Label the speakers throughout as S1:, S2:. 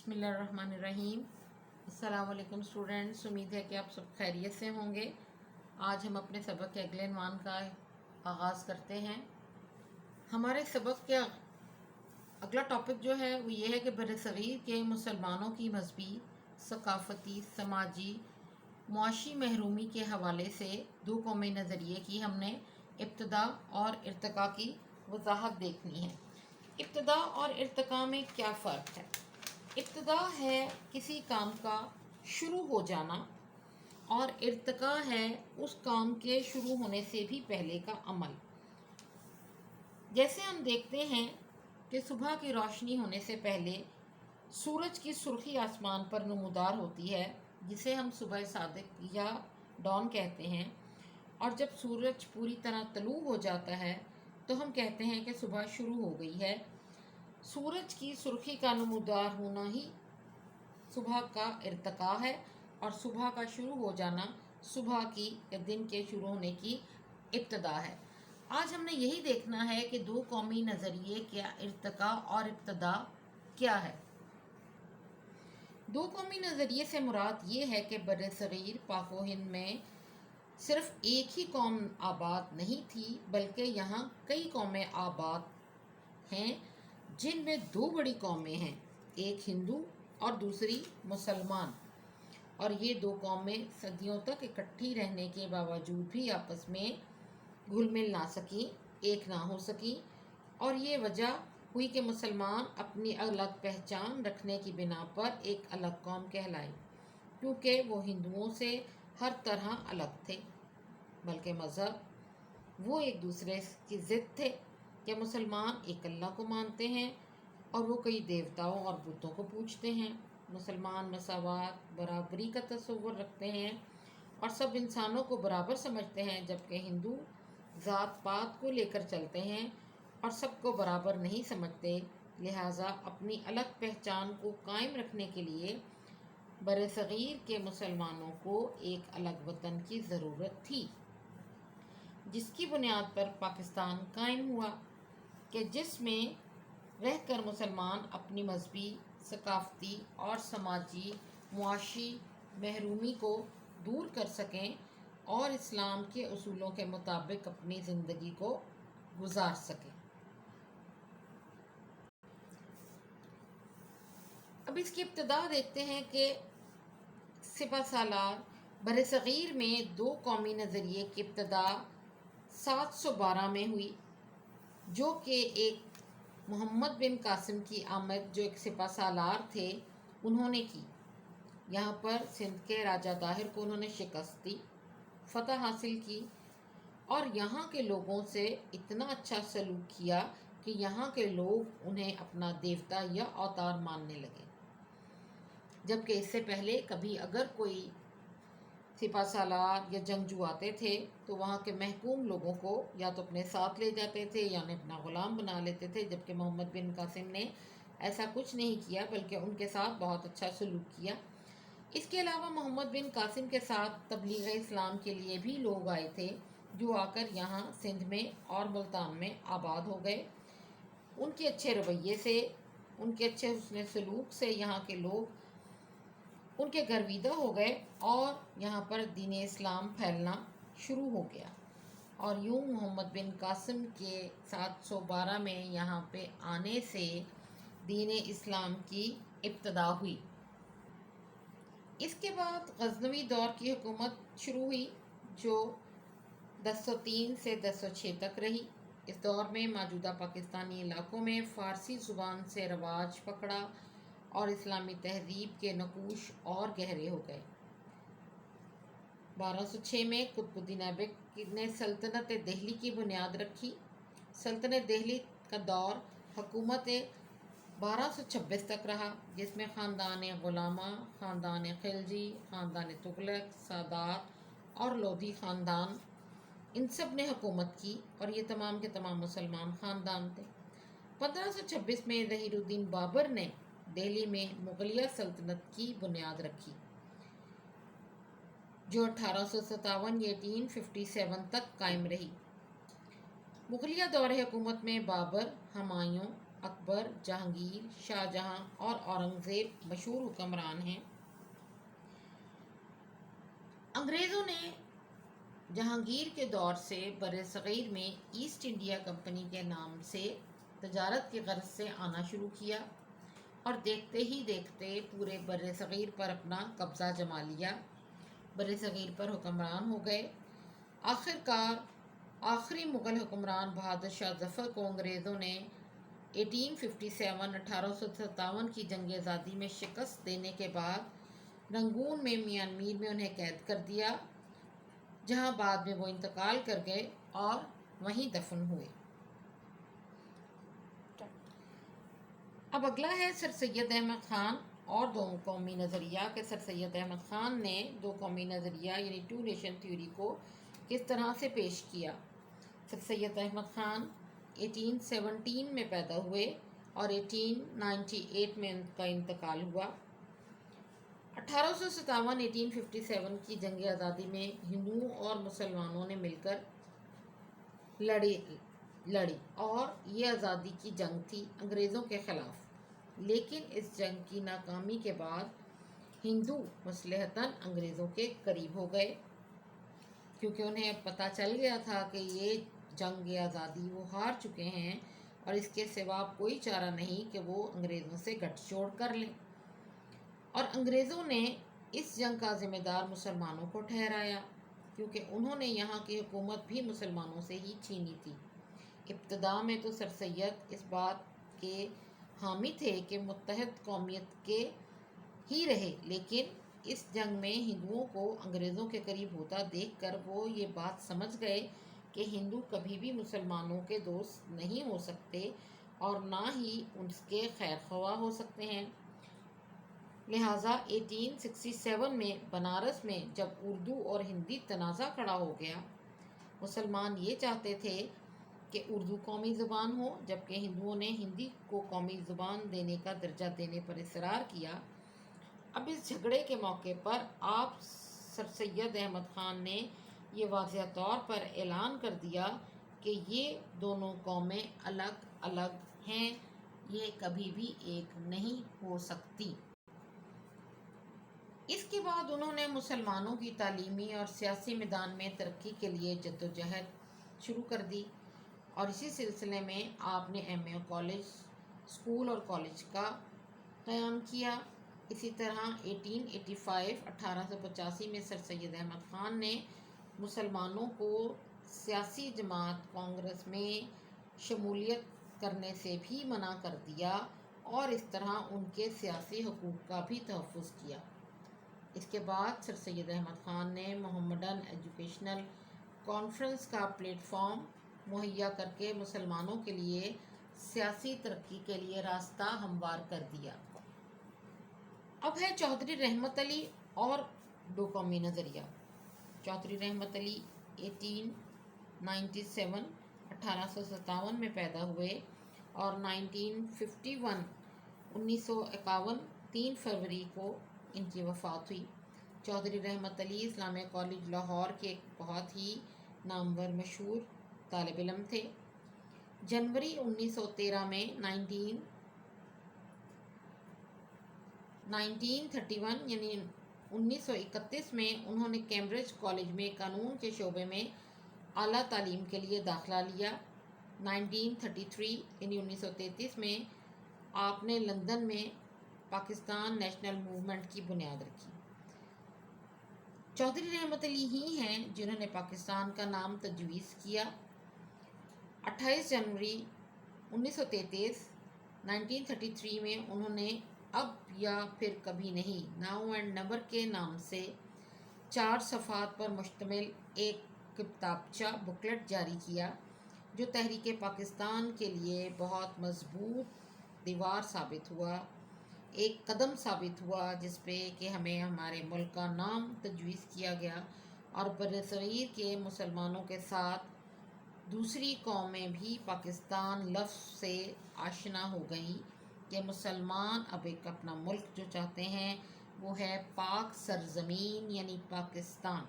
S1: بسم اللہ الرحمن الرحیم۔ السلام علیکم اسٹوڈنٹس، امید ہے کہ آپ سب خیریت سے ہوں گے۔ آج ہم اپنے سبق کے اگلے عنوان کا آغاز کرتے ہیں۔ ہمارے سبق کے اگلا ٹاپک جو ہے وہ یہ ہے کہ برصغیر کے مسلمانوں کی مذہبی، ثقافتی، سماجی، معاشی محرومی کے حوالے سے دو قومی نظریے کی ہم نے ابتدا اور ارتقاء کی وضاحت دیکھنی ہے۔ ابتدا اور ارتقاء میں کیا فرق ہے؟ ابتدا ہے کسی کام کا شروع ہو جانا اور ارتقاء ہے اس کام کے شروع ہونے سے بھی پہلے کا عمل۔ جیسے ہم دیکھتے ہیں کہ صبح کی روشنی ہونے سے پہلے سورج کی سرخی آسمان پر نمودار ہوتی ہے، جسے ہم صبح صادق یا ڈان کہتے ہیں، اور جب سورج پوری طرح طلوع ہو جاتا ہے تو ہم کہتے ہیں کہ صبح شروع ہو گئی ہے۔ سورج کی سرخی کا نمودار ہونا ہی صبح کا ارتقاء ہے، اور صبح کا شروع ہو جانا صبح کی یا دن کے شروع ہونے کی ابتدا ہے۔ آج ہم نے یہی دیکھنا ہے کہ دو قومی نظریے کیا ارتقاء اور ابتدا کیا ہے۔ دو قومی نظریے سے مراد یہ ہے کہ برصغیر پاک و ہند میں صرف ایک ہی قوم آباد نہیں تھی، بلکہ یہاں کئی قومیں آباد ہیں، جن میں دو بڑی قومیں ہیں، ایک ہندو اور دوسری مسلمان، اور یہ دو قومیں صدیوں تک اکٹھی رہنے کے باوجود بھی آپس میں گھل مل نہ سکیں، ایک نہ ہو سکیں، اور یہ وجہ ہوئی کہ مسلمان اپنی الگ پہچان رکھنے کی بنا پر ایک الگ قوم کہلائے، کیونکہ وہ ہندوؤں سے ہر طرح الگ تھے، بلکہ مذہب وہ ایک دوسرے کی ضد تھے کہ مسلمان ایک اللہ کو مانتے ہیں اور وہ کئی دیوتاؤں اور بتوں کو پوجتے ہیں۔ مسلمان مساوات، برابری کا تصور رکھتے ہیں اور سب انسانوں کو برابر سمجھتے ہیں، جبکہ ہندو ذات پات کو لے کر چلتے ہیں اور سب کو برابر نہیں سمجھتے۔ لہٰذا اپنی الگ پہچان کو قائم رکھنے کے لیے برصغیر کے مسلمانوں کو ایک الگ وطن کی ضرورت تھی، جس کی بنیاد پر پاکستان قائم ہوا، کہ جس میں رہ کر مسلمان اپنی مذہبی، ثقافتی اور سماجی معاشی محرومی کو دور کر سکیں اور اسلام کے اصولوں کے مطابق اپنی زندگی کو گزار سکیں۔ اب اس کی ابتدا دیکھتے ہیں کہ سپہ سالار برصغیر میں دو قومی نظریے کی ابتدا 712 میں ہوئی، جو کہ ایک محمد بن قاسم کی آمد، جو ایک سپہ سالار تھے، انہوں نے کی۔ یہاں پر سندھ کے راجہ طاہر کو انہوں نے شکست دی، فتح حاصل کی، اور یہاں کے لوگوں سے اتنا اچھا سلوک کیا کہ یہاں کے لوگ انہیں اپنا دیوتا یا اوتار ماننے لگے، جبکہ اس سے پہلے کبھی اگر کوئی سپہ سالار یا جنگجو آتے تھے تو وہاں کے محکوم لوگوں کو یا تو اپنے ساتھ لے جاتے تھے یا انہیں اپنا غلام بنا لیتے تھے، جبکہ محمد بن قاسم نے ایسا کچھ نہیں کیا، بلکہ ان کے ساتھ بہت اچھا سلوک کیا۔ اس کے علاوہ محمد بن قاسم کے ساتھ تبلیغ اسلام کے لیے بھی لوگ آئے تھے، جو آ کر یہاں سندھ میں اور ملتان میں آباد ہو گئے۔ ان کے اچھے رویے سے، ان کے اچھے حسن سلوک سے یہاں کے لوگ ان کے گرویدہ ہو گئے اور یہاں پر دین اسلام پھیلنا شروع ہو گیا، اور یوں محمد بن قاسم کے 712 میں یہاں پہ آنے سے دین اسلام کی ابتدا ہوئی۔ اس کے بعد غزنوی دور کی حکومت شروع ہوئی، جو 1003 سے 1006 تک رہی۔ اس دور میں موجودہ پاکستانی علاقوں میں فارسی زبان سے رواج پکڑا اور اسلامی تہذیب کے نقوش اور گہرے ہو گئے۔ 1206 میں قطب الدین ایبک نے سلطنت دہلی کی بنیاد رکھی۔ سلطنت دہلی کا دور حکومت 1226 تک رہا، جس میں خاندان غلامہ، خاندان خلجی، خاندان تغلق، سادات اور لودھی خاندان، ان سب نے حکومت کی، اور یہ تمام کے تمام مسلمان خاندان تھے۔ 1526 میں ظہیر الدین بابر نے دہلی میں مغلیہ سلطنت کی بنیاد رکھی، جو 1857 یا 1857 تک قائم رہی۔ مغلیہ دور حکومت میں بابر، ہمایوں اکبر، جہانگیر، شاہ جہاں اور اورنگزیب مشہور حکمران ہیں۔ انگریزوں نے جہانگیر کے دور سے برصغیر میں ایسٹ انڈیا کمپنی کے نام سے تجارت کی غرض سے آنا شروع کیا اور دیکھتے ہی دیکھتے پورے برصغیر پر اپنا قبضہ جما لیا، برصغیر پر حکمران ہو گئے۔ آخر کار آخری مغل حکمران بہادر شاہ ظفر کو انگریزوں نے 1857 کی جنگ آزادی میں شکست دینے کے بعد رنگون میں میانمار میں انہیں قید کر دیا، جہاں بعد میں وہ انتقال کر گئے اور وہیں دفن ہوئے۔ اب اگلا ہے سر سید احمد خان اور دو قومی نظریہ کہ سر سید احمد خان نے دو قومی نظریہ یعنی ٹو نیشن تھیوری کو کس طرح سے پیش کیا۔ سر سید احمد خان 1817 میں پیدا ہوئے اور 1898 میں ان کا انتقال ہوا۔ 1857 کی جنگ آزادی میں ہندوؤں اور مسلمانوں نے مل کر لڑی اور یہ آزادی کی جنگ تھی انگریزوں کے خلاف، لیکن اس جنگ کی ناکامی کے بعد ہندو مصلحتاً انگریزوں کے قریب ہو گئے، کیونکہ انہیں اب پتہ چل گیا تھا کہ یہ جنگ آزادی وہ ہار چکے ہیں اور اس کے سوا کوئی چارہ نہیں کہ وہ انگریزوں سے گٹھ جوڑ کر لیں، اور انگریزوں نے اس جنگ کا ذمہ دار مسلمانوں کو ٹھہرایا، کیونکہ انہوں نے یہاں کی حکومت بھی مسلمانوں سے ہی چھینی تھی۔ ابتدا میں تو سر سید اس بات کے حامی تھے کہ متحد قومیت کے ہی رہے، لیکن اس جنگ میں ہندوؤں کو انگریزوں کے قریب ہوتا دیکھ کر وہ یہ بات سمجھ گئے کہ ہندو کبھی بھی مسلمانوں کے دوست نہیں ہو سکتے اور نہ ہی اس کے خیر خواہ ہو سکتے ہیں۔ لہٰذا 1867 میں بنارس میں جب اردو اور ہندی تنازع کھڑا ہو گیا، مسلمان یہ چاہتے تھے کہ اردو قومی زبان ہو، جبکہ ہندوؤں نے ہندی کو قومی زبان دینے کا درجہ دینے پر اصرار کیا۔ اب اس جھگڑے کے موقع پر آپ سر سید احمد خان نے یہ واضح طور پر اعلان کر دیا کہ یہ دونوں قومیں الگ الگ ہیں، یہ کبھی بھی ایک نہیں ہو سکتی۔ اس کے بعد انہوں نے مسلمانوں کی تعلیمی اور سیاسی میدان میں ترقی کے لیے جدوجہد شروع کر دی، اور اسی سلسلے میں آپ نے ایم اے کالج، اسکول اور کالج کا قیام کیا۔ اسی طرح 1885 میں سر سید احمد خان نے مسلمانوں کو سیاسی جماعت کانگریس میں شمولیت کرنے سے بھی منع کر دیا اور اس طرح ان کے سیاسی حقوق کا بھی تحفظ کیا۔ اس کے بعد سر سید احمد خان نے محمڈن ایجوکیشنل کانفرنس کا پلیٹ فارم مہیا کر کے مسلمانوں کے لیے سیاسی ترقی کے لیے راستہ ہموار کر دیا۔ اب ہے چودھری رحمت علی اور دو قومی نظریہ۔ چودھری رحمت علی 1857 میں پیدا ہوئے اور 1951 3 فروری کو ان کی وفات ہوئی۔ چودھری رحمت علی اسلامیہ کالج لاہور کے ایک بہت ہی نامور مشہور طالب علم تھے۔ جنوری 1913 میں 1931 یعنی 1931 میں انہوں نے کیمبرج کالج میں قانون کے شعبے میں اعلیٰ تعلیم کے لیے داخلہ لیا۔ 1933 یعنی 1933 میں آپ نے لندن میں پاکستان نیشنل موومنٹ کی بنیاد رکھی۔ چودھری رحمت علی ہی ہیں جنہوں نے پاکستان کا نام تجویز کیا۔ 28 جنوری 1933 میں انہوں نے اب یا پھر کبھی نہیں، ناؤ اینڈ نیور کے نام سے 4 صفحات پر مشتمل ایک کتابچہ بکلٹ جاری کیا، جو تحریک پاکستان کے لیے بہت مضبوط دیوار ثابت ہوا، ایک قدم ثابت ہوا جس پہ کہ ہمیں ہمارے ملک کا نام تجویز کیا گیا، اور برصغیر کے مسلمانوں کے ساتھ دوسری قومیں بھی پاکستان لفظ سے آشنا ہو گئیں کہ مسلمان اب ایک اپنا ملک جو چاہتے ہیں وہ ہے پاک سرزمین یعنی پاکستان۔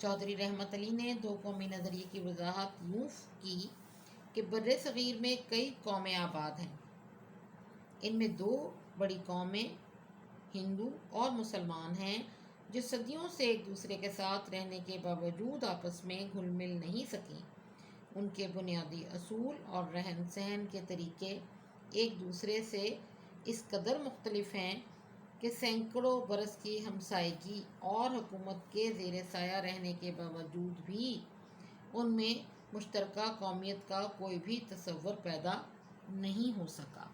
S1: چودھری رحمت علی نے دو قومی نظریے کی وضاحت یوں کی کہ بر صغیر میں کئی قومیں آباد ہیں۔ ان میں دو بڑی قومیں ہندو اور مسلمان ہیں جو صدیوں سے ایک دوسرے کے ساتھ رہنے کے باوجود آپس میں گھل مل نہیں سکیں۔ ان کے بنیادی اصول اور رہن سہن کے طریقے ایک دوسرے سے اس قدر مختلف ہیں کہ سینکڑوں برس کی ہمسائیگی اور حکومت کے زیر سایہ رہنے کے باوجود بھی ان میں مشترکہ قومیت کا کوئی بھی تصور پیدا نہیں ہو سکا۔